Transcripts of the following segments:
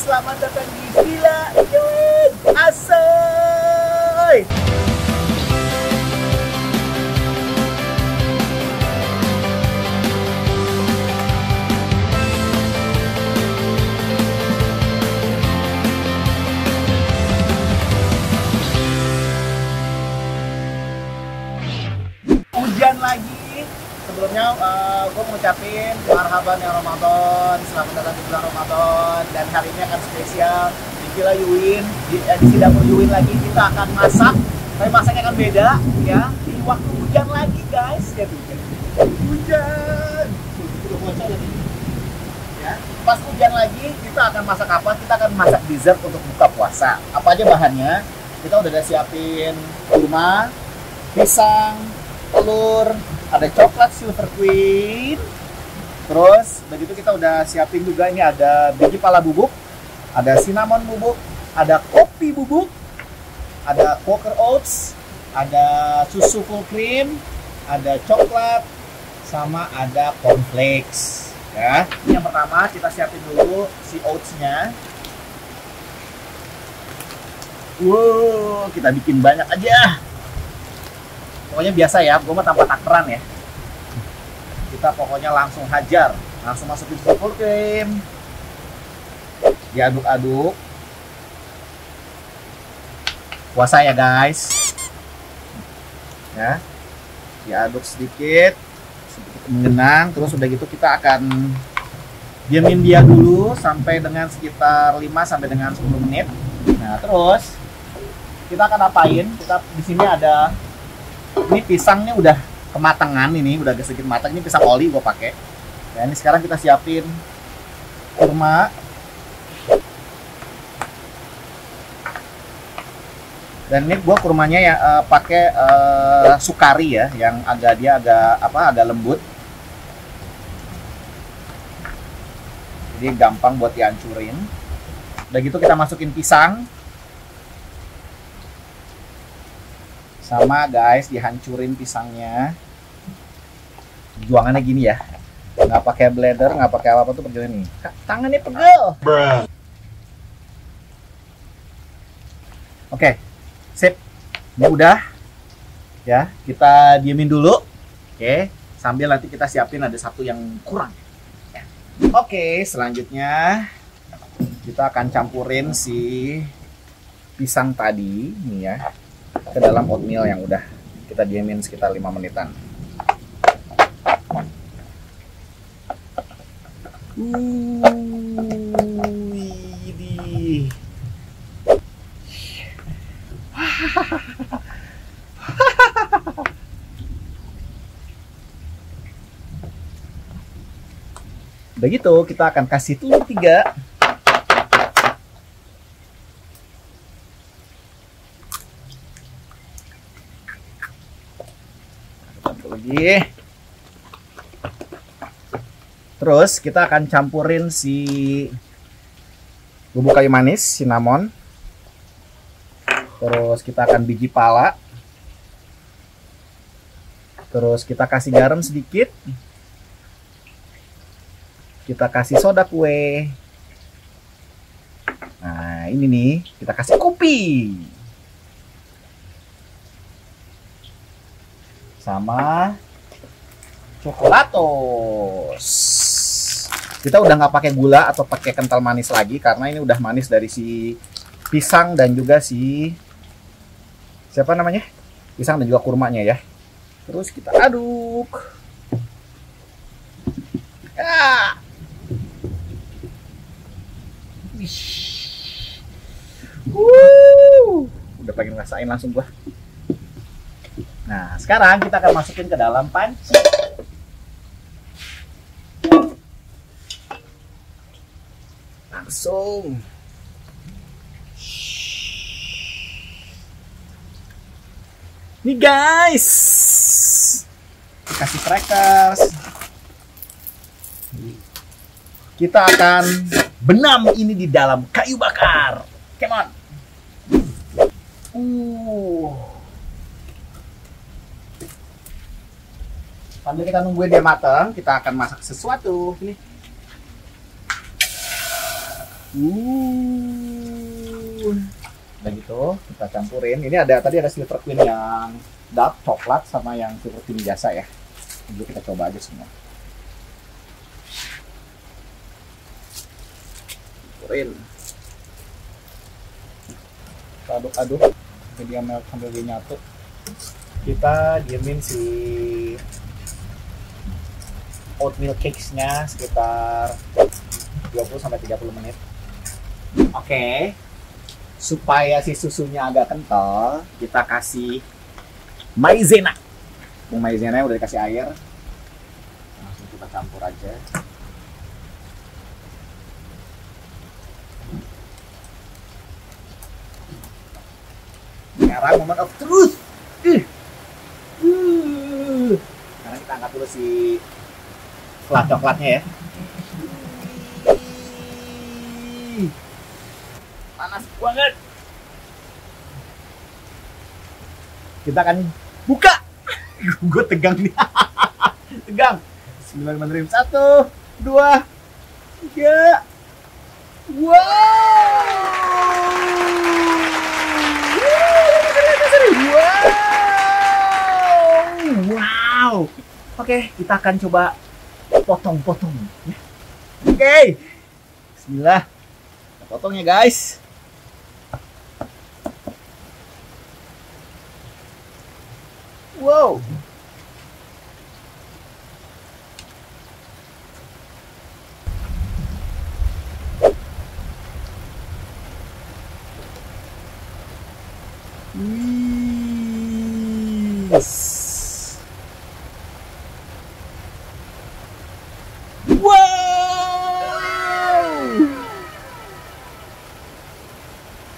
selamat datang di Villa Yuin Asoy. Hujan lagi. Sebelumnya gue mau ngucapin marhaban ya Ramadan, selamat datang di bulan Ramadan. Dan hari ini akan spesial di Villa Yuin, di dapur Yuin lagi. Kita akan masak, tapi masaknya akan beda ya. Di waktu hujan lagi guys, ya hujan. Ya, pas hujan lagi kita akan masak apa? Kita akan masak dessert untuk buka puasa. Apa aja bahannya? Kita udah siapin kurma, pisang, telur, ada coklat silver queen. Terus begitu kita udah siapin juga, ini ada biji pala bubuk, ada cinnamon bubuk, ada kopi bubuk, ada Quaker oats, ada susu full cream, ada coklat, sama ada cornflakes ya. Ini yang pertama, kita siapin dulu si oatsnya. Wow, kita bikin banyak aja. Pokoknya biasa ya, gue mah tanpa takeran ya. Kita pokoknya langsung hajar, langsung masukin full cream, diaduk-aduk. Puasa ya guys, ya, diaduk sedikit menggenang. Terus udah gitu kita akan diamin dia dulu sampai dengan sekitar 5 sampai dengan 10 menit. Nah terus kita akan apain? Kita di sini ada, ini pisangnya udah kematangan, ini udah agak sedikit matang. Ini pisang oli gue pakai. Ya, ini sekarang kita siapin kurma. Dan ini gue kurmanya ya pakai sukari ya, yang agak lembut. Jadi gampang buat dihancurin. Udah gitu kita masukin pisang. Sama guys, dihancurin pisangnya. Juangannya gini ya, nggak pakai blender, nggak pakai apa-apa tuh perjuangan nih. Tangannya pegel. Oke, sip. Ini udah. Ya, kita diemin dulu. Oke, sambil nanti kita siapin ada satu yang kurang. Ya. Oke, selanjutnya kita akan campurin si pisang tadi nih ya ke dalam oatmeal yang udah kita diemin sekitar 5 menitan. Widih. Udah gitu kita akan kasih telur 3. Lagi. Terus kita akan campurin si bubuk kayu manis, cinnamon. Terus kita akan biji pala. Terus kita kasih garam sedikit. Kita kasih soda kue. Nah, ini nih, kita kasih kopi. Sama coklatos. Kita udah nggak pakai gula atau pakai kental manis lagi karena ini udah manis dari si pisang dan juga si siapa namanya, pisang dan juga kurmanya ya. Terus kita aduk. Udah pengen ngerasain langsung gua. Nah, sekarang kita akan masukin ke dalam panci. Langsung. Nih guys. Kasih crackers. Kita akan benam ini di dalam kayu bakar. Come on. Sambil kita nungguin dia matang, kita akan masak sesuatu. Ini. Udah gitu, kita campurin. Ini tadi ada Silver Queen yang dark coklat sama yang Silver Queen biasa ya. Dulu kita coba aja semua. Campurin. Kita aduk-aduk sampai dia melt, sampai dia nyatu. Kita diemin si oatmeal cakes-nya sekitar 20-30 menit. Oke. Supaya si susunya agak kental, kita kasih maizena. Maizena udah dikasih air. Langsung kita campur aja. Sekarang moment of truth. Sekarang kita angkat dulu si flat coklatnya ya. Panas banget. Kita akan buka. Gue tegang nih. Tegang. Bismillahirrahmanirrahim. 1, 2, 3. Wow. Oke, kita akan coba potong-potong. Oke. Bismillah. Kita potong ya guys. Wow.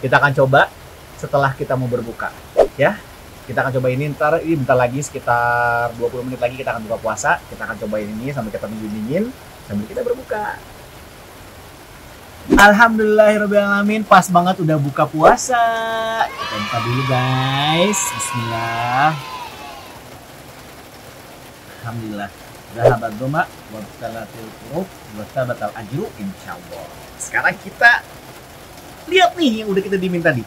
Kita akan coba setelah kita mau berbuka ya. Kita akan coba ini bentar lagi, sekitar 20 menit lagi kita akan buka puasa. Kita akan cobain ini sambil kita dingin sambil kita berbuka. Alhamdulillahirrahmanirrahim, pas banget udah buka puasa. Kita buka dulu guys. Bismillah. Alhamdulillah. Zahabat doma wa talatil qurub wa tabatal ajru insyaallah. Sekarang kita lihat nih yang udah kita diminta tadi.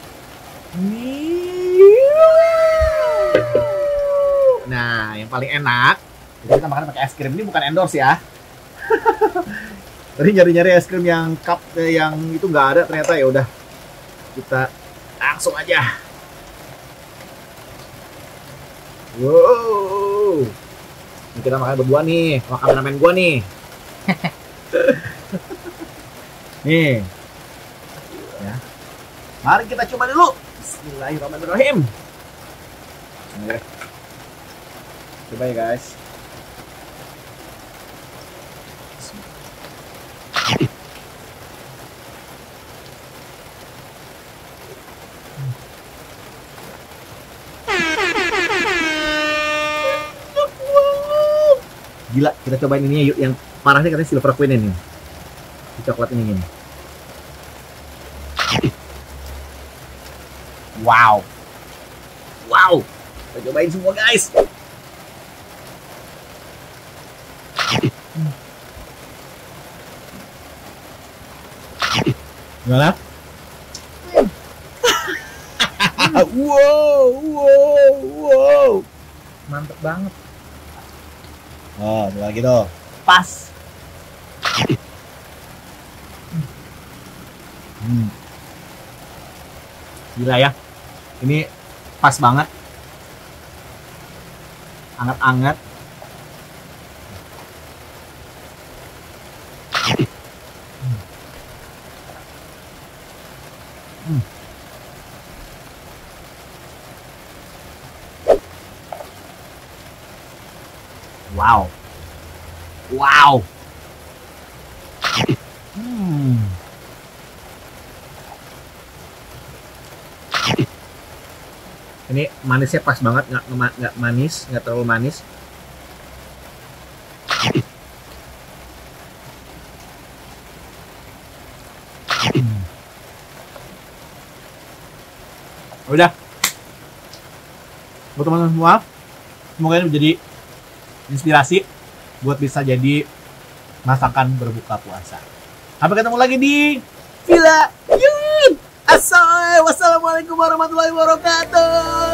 Nah, yang paling enak jadi kita makan pakai es krim. Ini bukan endorse ya. Tadi nyari-nyari es krim yang cup yang itu nggak ada ternyata, ya udah kita langsung aja. Wow. Ini kita makan berdua nih, sama kameramen gua nih. Nih. Ya. Mari kita coba dulu. Bismillahirrahmanirrahim. Coba ya guys. Gila, kita cobain ini yuk. Yang parahnya katanya Silver Queen ini. Si coklat ini. Wow. Wow. Kita cobain semua guys. Gimana? Wow. Mantep banget. Oh, lagi tuh. Pas. Gila ya. Ini pas banget. Anget-anget. Wow. Ini manisnya pas banget, nggak manis, nggak terlalu manis. Udah. Buat teman-teman semua, semoga ini menjadi inspirasi buat bisa jadi masakan berbuka puasa. Sampai ketemu lagi di Villa Yun. Assalamualaikum warahmatullahi wabarakatuh.